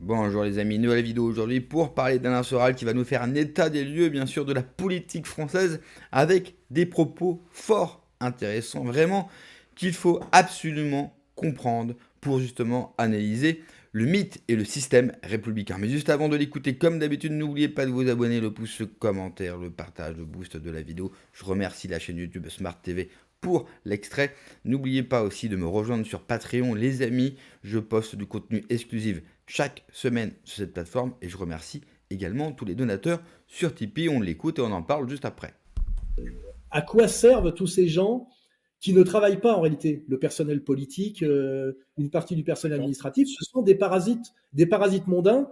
Bonjour les amis, nouvelle vidéo aujourd'hui pour parler d'Alain Soral qui va nous faire un état des lieux bien sûr de la politique française avec des propos fort intéressants vraiment qu'il faut absolument comprendre pour justement analyser le mythe et le système républicain. Mais juste avant de l'écouter, comme d'habitude, n'oubliez pas de vous abonner, le pouce, le commentaire, le partage, le boost de la vidéo. Je remercie la chaîne YouTube Smart TV pour l'extrait. N'oubliez pas aussi de me rejoindre sur Patreon, les amis. Je poste du contenu exclusif chaque semaine sur cette plateforme et je remercie également tous les donateurs sur Tipeee. On l'écoute et on en parle juste après. À quoi servent tous ces gens qui ne travaillent pas en réalité? Le personnel politique, une partie du personnel administratif, ce sont des parasites mondains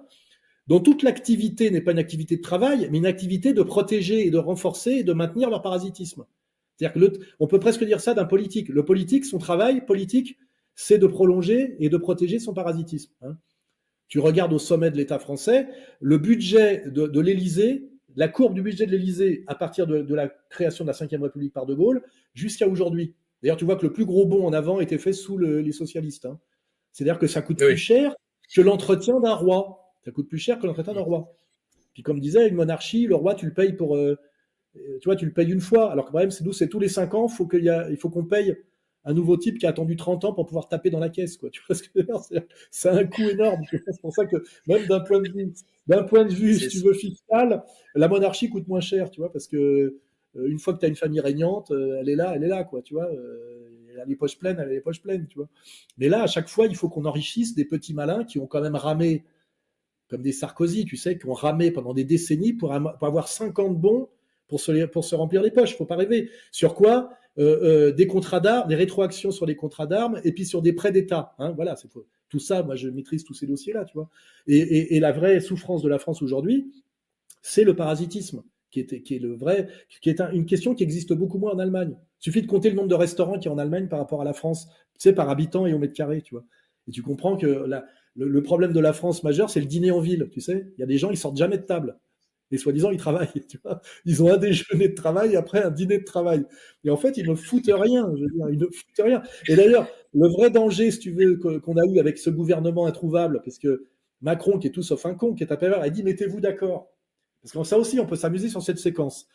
dont toute l'activité n'est pas une activité de travail, mais une activité de protéger et de renforcer et de maintenir leur parasitisme. C'est-à-dire on peut presque dire ça d'un politique. Le politique, son travail politique, c'est de prolonger et de protéger son parasitisme. Tu regardes au sommet de l'État français, le budget de l'Élysée, la courbe du budget de l'Élysée à partir de la création de la Ve République par De Gaulle jusqu'à aujourd'hui. D'ailleurs, tu vois que le plus gros bond en avant était fait sous les socialistes. C'est-à-dire que ça coûte plus cher que l'entretien d'un roi. Ça coûte plus cher que l'entretien d'un roi. Puis comme disait, une monarchie, le roi, tu le payes tu le payes une fois. Alors que le problème, c'est tous les 5 ans, il faut qu'on paye un nouveau type qui a attendu 30 ans pour pouvoir taper dans la caisse, quoi. Tu vois ce que je veux dire? C'est un coût énorme. C'est pour ça que même d'un point de vue, si tu veux, fiscal, la monarchie coûte moins cher, tu vois, parce que une fois que tu as une famille régnante, elle est là, quoi, tu vois. Elle a les poches pleines, tu vois. Mais là, à chaque fois, il faut qu'on enrichisse des petits malins qui ont quand même ramé, comme des Sarkozy, tu sais, qui ont ramé pendant des décennies pour avoir 50 bons pour se remplir les poches. Il ne faut pas rêver. Sur quoi? Des contrats d'armes, des rétroactions sur les contrats d'armes, et puis sur des prêts d'État. Voilà, tout ça, moi je maîtrise tous ces dossiers-là, tu vois. Et la vraie souffrance de la France aujourd'hui, c'est le parasitisme, qui est une question qui existe beaucoup moins en Allemagne. Il suffit de compter le nombre de restaurants qu'il y a en Allemagne par rapport à la France, tu sais, par habitant et au mètre carré, tu vois. Et tu comprends que le problème de la France majeur, c'est le dîner en ville, tu sais. Il y a des gens, ils sortent jamais de table. Et soi-disant, ils travaillent, tu vois. Ils ont un déjeuner de travail, après un dîner de travail. Et en fait, ils ne foutent rien, je veux dire, ils ne foutent rien. Et d'ailleurs, le vrai danger, si tu veux, qu'on a eu avec ce gouvernement introuvable, parce que Macron, qui est tout sauf un con, qui est un pervers, a dit, mettez-vous d'accord. Parce que ça aussi, on peut s'amuser sur cette séquence.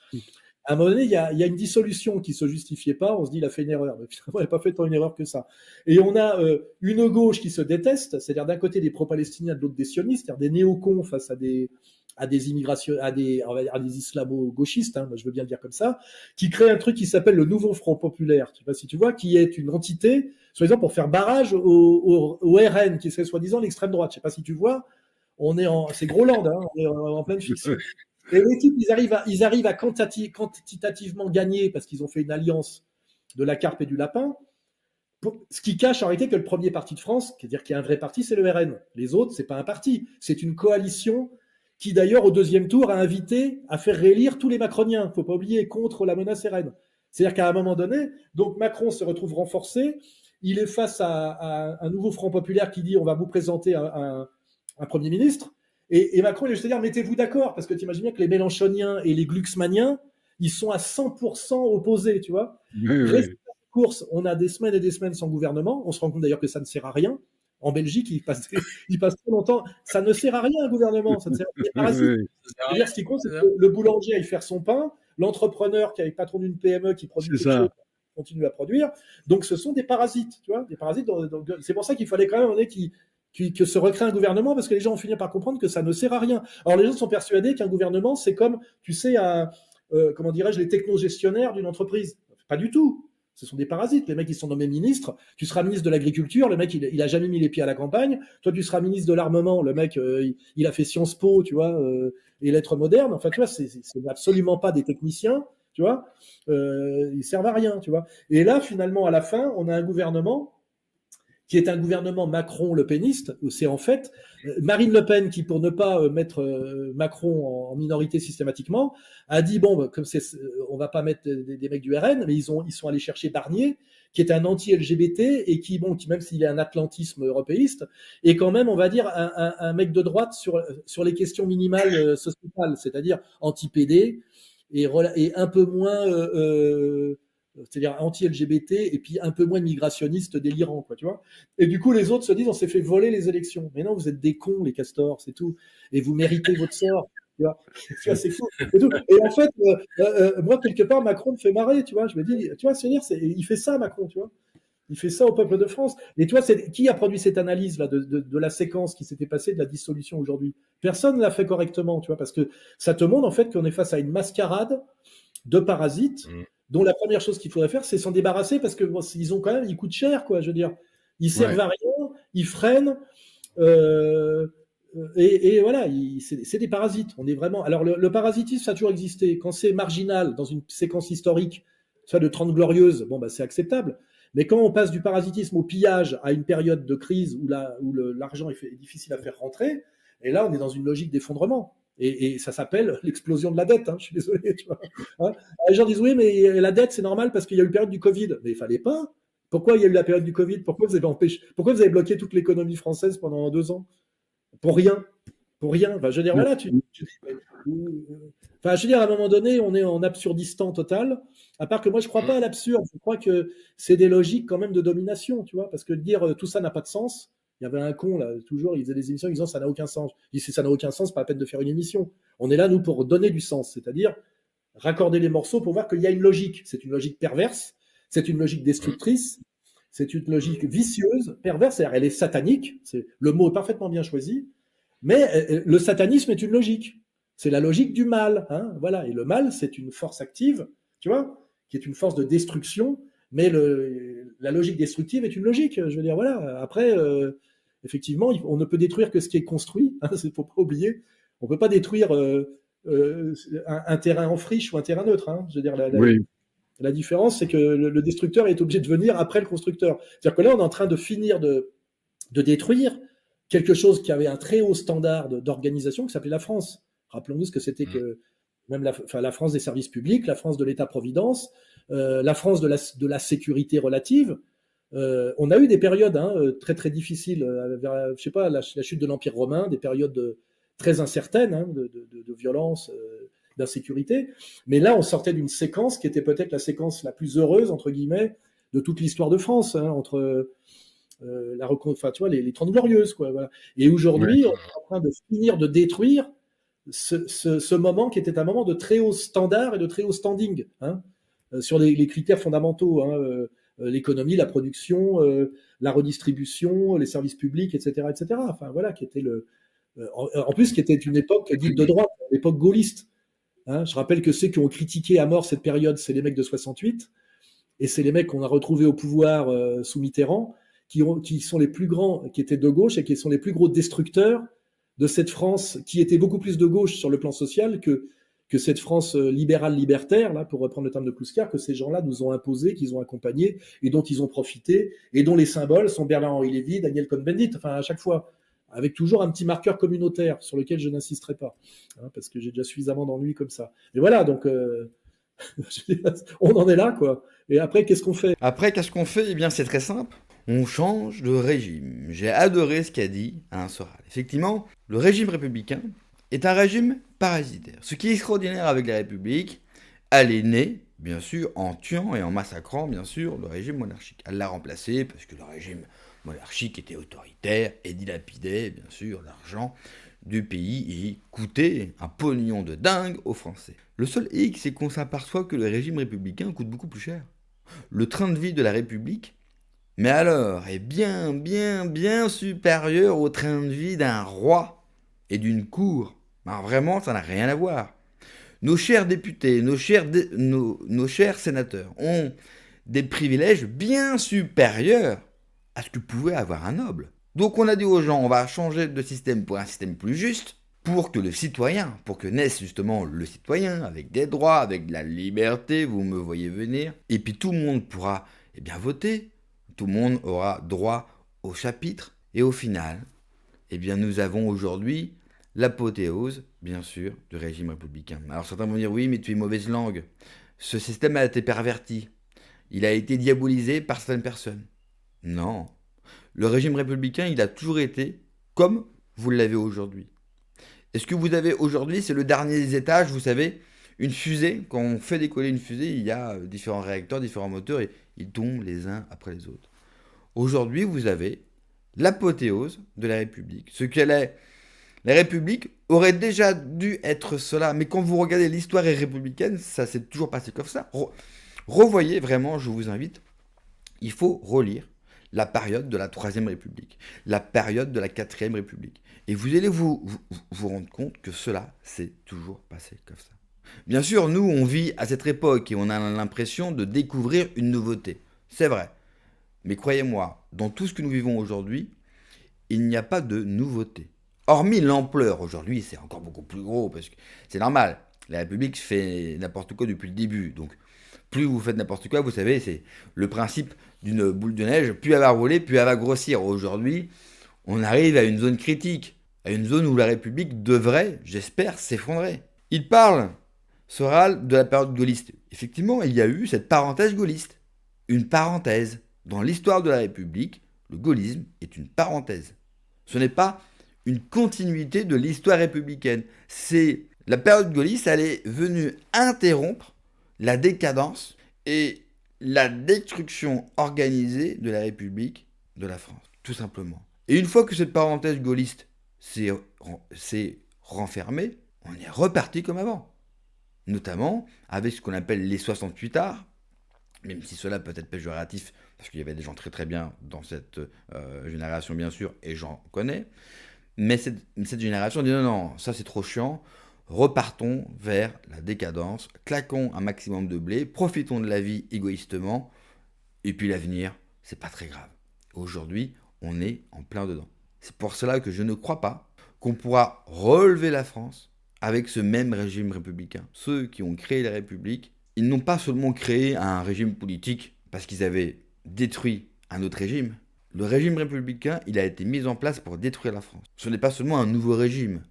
À un moment donné, il y a une dissolution qui ne se justifiait pas. On se dit, il a fait une erreur. Mais finalement, il n'a pas fait tant une erreur que ça. Et on a une gauche qui se déteste, c'est-à-dire d'un côté des pro-palestiniens, de l'autre des sionistes, c'est-à-dire des néocons face à des immigrations, à des islamo-gauchistes, moi je veux bien le dire comme ça, qui crée un truc qui s'appelle le Nouveau Front Populaire, je sais pas si tu vois, qui est une entité, soi-disant pour faire barrage au RN, qui serait soi-disant l'extrême droite. Je sais pas si tu vois, c'est Groland, on est en pleine fiction. Et les types, ils arrivent à quantitativement gagner parce qu'ils ont fait une alliance de la carpe et du lapin. Ce qui cache en réalité que le premier parti de France, c'est-à-dire qu'il y a un vrai parti, c'est le RN. Les autres, c'est pas un parti, c'est une coalition qui d'ailleurs au deuxième tour a invité à faire réélire tous les macroniens. Faut pas oublier, contre la menace RN. C'est-à-dire qu'à un moment donné, donc Macron se retrouve renforcé. Il est face à un nouveau Front populaire qui dit on va vous présenter un premier ministre. Et Macron, il est juste à dire, mettez-vous d'accord, parce que tu imagines bien que les Mélenchoniens et les Glucksmanniens, ils sont à 100% opposés, tu vois. Résultat de course, on a des semaines et des semaines sans gouvernement. On se rend compte d'ailleurs que ça ne sert à rien. En Belgique, ils passent trop longtemps. Ça ne sert à rien, un gouvernement. Ça ne sert à rien. Des parasites. C'est-à-dire, ce qui compte, c'est que le boulanger aille faire son pain, l'entrepreneur qui est patron d'une PME qui produit quelque chose continue à produire. Donc, ce sont des parasites, tu vois, des parasites. C'est pour ça qu'il fallait quand même que se recrée un gouvernement, parce que les gens ont fini par comprendre que ça ne sert à rien. Alors les gens sont persuadés qu'un gouvernement, c'est comme, tu sais, comment dirais-je, les technogestionnaires d'une entreprise. Pas du tout. Ce sont des parasites. Les mecs, ils sont nommés ministres. Tu seras ministre de l'Agriculture, le mec, il a jamais mis les pieds à la campagne. Toi, tu seras ministre de l'Armement, le mec, il a fait Sciences Po, tu vois, et lettres modernes. Enfin, tu vois, c'est absolument pas des techniciens, tu vois. Ils servent à rien, tu vois. Et là, finalement, à la fin, on a un gouvernement qui est un gouvernement Macron-Le Peniste, c'est en fait Marine Le Pen qui, pour ne pas mettre Macron en minorité systématiquement, a dit bon, comme on va pas mettre des mecs du RN, mais ils sont allés chercher Barnier, qui est un anti-LGBT et qui même s'il est un atlantisme européiste, est quand même, on va dire, un mec de droite sur les questions minimales sociétales, c'est-à-dire anti-PD et un peu moins c'est-à-dire anti-LGBT, et puis un peu moins de migrationnistes délirants, quoi, tu vois. Et du coup, les autres se disent, on s'est fait voler les élections. Mais non, vous êtes des cons, les castors, c'est tout. Et vous méritez votre sort. Tu vois, c'est fou. Et en fait, moi, quelque part, Macron me fait marrer, tu vois. Je me dis, tu vois, il fait ça, Macron, tu vois. Il fait ça au peuple de France. Et toi, qui a produit cette analyse là de la séquence qui s'était passée de la dissolution aujourd'hui? Personne ne l'a fait correctement, tu vois, parce que ça te montre en fait qu'on est face à une mascarade de parasites dont la première chose qu'il faudrait faire, c'est s'en débarrasser parce que bon, ils coûtent cher, quoi. Je veux dire, ils servent à rien, ils freinent. Et voilà, c'est des parasites. On est vraiment. Alors le parasitisme, ça a toujours existé. Quand c'est marginal dans une séquence historique, soit de 30 glorieuses, bon bah c'est acceptable. Mais quand on passe du parasitisme au pillage à une période de crise où l'argent est difficile à faire rentrer, et là on est dans une logique d'effondrement. Et ça s'appelle l'explosion de la dette. Hein, je suis désolé. Tu vois, hein, les gens disent oui, mais la dette c'est normal parce qu'il y a eu une période du Covid. Mais il fallait pas. Pourquoi il y a eu la période du Covid? Pourquoi vous avez bloqué toute l'économie française pendant 2 ans? Pour rien. Pour rien. Enfin, je veux dire, voilà, enfin, je veux dire, à un moment donné, on est en absurdistan total. À part que moi, je crois pas à l'absurde. Je crois que c'est des logiques quand même de domination, tu vois, parce que dire tout ça n'a pas de sens. Il y avait un con, là, toujours, il faisait des émissions en disant ça n'a aucun sens. Je dis, si ça n'a aucun sens, pas la peine de faire une émission. On est là, nous, pour donner du sens, c'est-à-dire raccorder les morceaux pour voir qu'il y a une logique. C'est une logique perverse, c'est une logique destructrice, c'est une logique vicieuse, perverse, c'est-à-dire elle est satanique, le mot est parfaitement bien choisi, mais le satanisme est une logique. C'est la logique du mal. Hein, voilà. Et le mal, c'est une force active, tu vois, qui est une force de destruction, mais la logique destructive est une logique. Je veux dire, voilà. Après, effectivement, on ne peut détruire que ce qui est construit. Hein, il ne faut pas oublier. On ne peut pas détruire un terrain en friche ou un terrain neutre. Hein, je veux dire, la différence, c'est que le destructeur est obligé de venir après le constructeur. C'est-à-dire que là, on est en train de finir de détruire quelque chose qui avait un très haut standard d'organisation qui s'appelait la France. Rappelons-nous ce que c'était que même la France des services publics, la France de l'État-providence, la France de la sécurité relative. On a eu des périodes très très difficiles, je sais pas, la chute de l'Empire romain, des périodes très incertaines de violence, d'insécurité. Mais là, on sortait d'une séquence qui était peut-être la séquence la plus heureuse, entre guillemets, de toute l'histoire de France, entre tu vois, les 30 glorieuses, quoi. Voilà. Et aujourd'hui, on est en train de finir de détruire ce moment qui était un moment de très haut standard et de très haut standing, hein, sur les critères fondamentaux, hein, l'économie, la production, la redistribution, les services publics, etc., etc. Enfin voilà, qui était en plus qui était une époque dite de droite, l'époque gaulliste. Hein. Je rappelle que ceux qui ont critiqué à mort cette période, c'est les mecs de 68, et c'est les mecs qu'on a retrouvés au pouvoir sous Mitterrand, qui sont les plus grands, qui étaient de gauche et qui sont les plus gros destructeurs de cette France qui était beaucoup plus de gauche sur le plan social que cette France libérale libertaire, là, pour reprendre le terme de Kluskar, que ces gens-là nous ont imposé, qu'ils ont accompagné et dont ils ont profité, et dont les symboles sont Bernard-Henri Lévy, Daniel Cohn-Bendit, enfin à chaque fois, avec toujours un petit marqueur communautaire sur lequel je n'insisterai pas, hein, parce que j'ai déjà suffisamment d'ennuis comme ça. Mais voilà, donc on en est là, quoi. Et après, qu'est-ce qu'on fait? Après, qu'est-ce qu'on fait? Eh bien, c'est très simple. On change de régime. J'ai adoré ce qu'a dit Alain Soral. Effectivement, le régime républicain est un régime parasitaire. Ce qui est extraordinaire avec la République, elle est née, bien sûr, en tuant et en massacrant, bien sûr, le régime monarchique. Elle l'a remplacé parce que le régime monarchique était autoritaire et dilapidait, bien sûr, l'argent du pays et coûtait un pognon de dingue aux Français. Le seul hic, c'est qu'on s'aperçoit que le régime républicain coûte beaucoup plus cher. Le train de vie de la République, mais alors, est bien, bien, bien supérieur au train de vie d'un roi et d'une cour. Alors vraiment, ça n'a rien à voir. Nos chers députés, nos chers sénateurs ont des privilèges bien supérieurs à ce que pouvait avoir un noble. Donc on a dit aux gens, on va changer de système pour un système plus juste, pour que le citoyen, pour que naisse justement le citoyen, avec des droits, avec de la liberté, vous me voyez venir, et puis tout le monde pourra voter, tout le monde aura droit au chapitre, et au final, nous avons aujourd'hui l'apothéose, bien sûr, du régime républicain. Alors certains vont dire, oui, mais tu es mauvaise langue. Ce système a été perverti. Il a été diabolisé par certaines personnes. Non. Le régime républicain, il a toujours été comme vous l'avez aujourd'hui. Et ce que vous avez aujourd'hui, c'est le dernier des étages, vous savez, Une fusée, quand on fait décoller une fusée, il y a différents réacteurs, différents moteurs, et ils tombent les uns après les autres. Aujourd'hui, vous avez l'apothéose de la République. Ce qu'elle est, la République aurait déjà dû être cela, mais quand vous regardez l'histoire républicaine, ça s'est toujours passé comme ça. Revoyez vraiment, je vous invite, il faut relire la période de la Troisième République, la période de la Quatrième République. Et vous allez vous rendre compte que cela s'est toujours passé comme ça. Bien sûr, nous, on vit à cette époque et on a l'impression de découvrir une nouveauté. C'est vrai. Mais croyez-moi, dans tout ce que nous vivons aujourd'hui, il n'y a pas de nouveauté. Hormis l'ampleur, aujourd'hui, c'est encore beaucoup plus gros, parce que c'est normal. La République fait n'importe quoi depuis le début. Donc, plus vous faites n'importe quoi, vous savez, c'est le principe d'une boule de neige. Plus elle va rouler, plus elle va grossir. Aujourd'hui, on arrive à une zone critique, à une zone où la République devrait, j'espère, s'effondrer. Il parle, Soral, de la période gaulliste. Effectivement, il y a eu cette parenthèse gaulliste. Une parenthèse. Dans l'histoire de la République, le gaullisme est une parenthèse. Ce n'est pas une continuité de l'histoire républicaine. C'est la période gaulliste, elle est venue interrompre la décadence et la destruction organisée de la République de la France, tout simplement. Et une fois que cette parenthèse gaulliste s'est renfermée, on est reparti comme avant. Notamment avec ce qu'on appelle les 68 arts, même si cela peut être péjoratif, parce qu'il y avait des gens très très bien dans cette génération, bien sûr, et j'en connais. Mais cette génération dit non, non, ça c'est trop chiant, repartons vers la décadence, claquons un maximum de blé, profitons de la vie égoïstement, et puis l'avenir, c'est pas très grave. Aujourd'hui, on est en plein dedans. C'est pour cela que je ne crois pas qu'on pourra relever la France avec ce même régime républicain. Ceux qui ont créé la République, ils n'ont pas seulement créé un régime politique parce qu'ils avaient détruit un autre régime. Le régime républicain, il a été mis en place pour détruire la France. Ce n'est pas seulement un nouveau régime.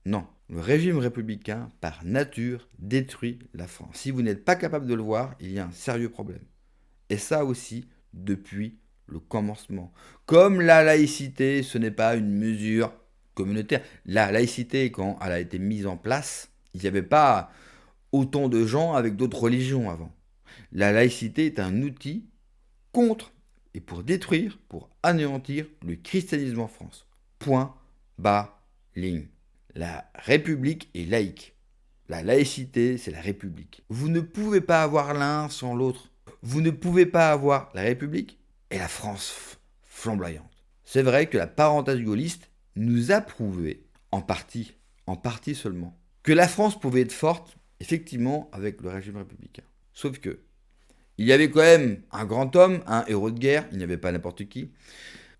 Non, le régime républicain, par nature, détruit la France. Si vous n'êtes pas capable de le voir, il y a un sérieux problème. Et ça aussi, depuis le commencement. Comme la laïcité, ce n'est pas une mesure communautaire. La laïcité, quand elle a été mise en place, il n'y avait pas autant de gens avec d'autres religions avant. La laïcité est un outil contre et pour détruire, pour anéantir le christianisme en France. Point, bas, ligne. La République est laïque. La laïcité, c'est la République. Vous ne pouvez pas avoir l'un sans l'autre. Vous ne pouvez pas avoir la République et la France flamboyante. C'est vrai que la parenthèse gaulliste nous a prouvé, en partie seulement, que la France pouvait être forte, effectivement, avec le régime républicain. Sauf que, il y avait quand même un grand homme, un héros de guerre, il n'y avait pas n'importe qui.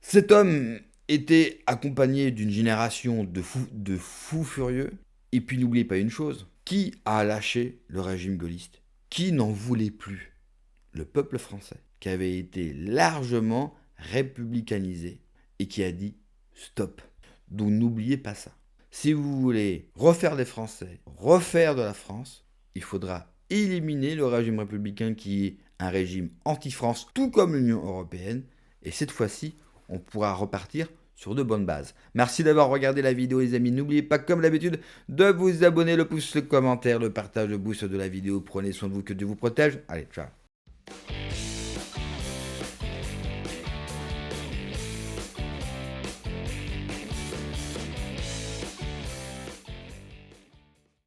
Cet homme était accompagné d'une génération de fous furieux. Et puis n'oubliez pas une chose, qui a lâché le régime gaulliste? Qui n'en voulait plus? Le peuple français, qui avait été largement républicanisé et qui a dit stop. Donc n'oubliez pas ça. Si vous voulez refaire des Français, refaire de la France, il faudra éliminer le régime républicain qui est un régime anti-France, tout comme l'Union européenne. Et cette fois-ci, on pourra repartir sur de bonnes bases. Merci d'avoir regardé la vidéo les amis. N'oubliez pas comme d'habitude de vous abonner, le pouce, le commentaire, le partage, le boost de la vidéo. Prenez soin de vous, que Dieu vous protège. Allez, ciao.